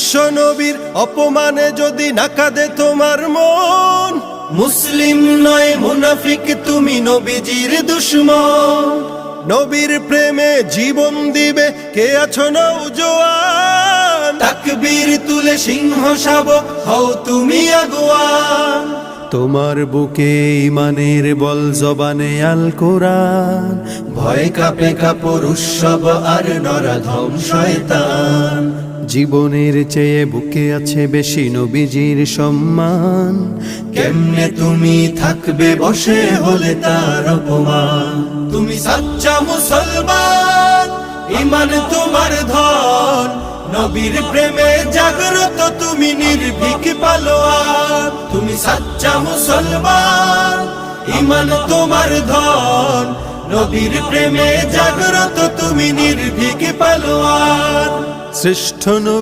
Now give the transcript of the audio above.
বিশ্ব নবীর অপমানে যদি না কাঁদে তোমার মন, মুসলিম নয় মুনাফিক তুমি নবীজির দুশমন। নবীর প্রেমে জীবন দিবে কে আছো নওজোয়ান, তাকবীর তুলে সিংহ শাবক হও তুমি আগুয়ান। তোমার বুকে ইমানের বল জবানে আল কোরআন, ভয় কাঁপে কাপড় উৎসব আর নরাধম শয়তান। জীবনের চেয়ে বুকে আছে বেশি নবীজির সম্মান, কেমনে তুমি থাকবে বসে হলে তার অপমান। তুমি সাচ্চা মুসলমান, ইমান তোমার ধন, নবীর প্রেমে জাগ্রত তুমি নির্ভীক পালোয়ান। তুমি সাচ্চা মুসলমান, ইমান তোমার ধন, নবীর প্রেমে জাগ্রত তুমি নির্ভীক পালোয়ান। শ্রেষ্ঠ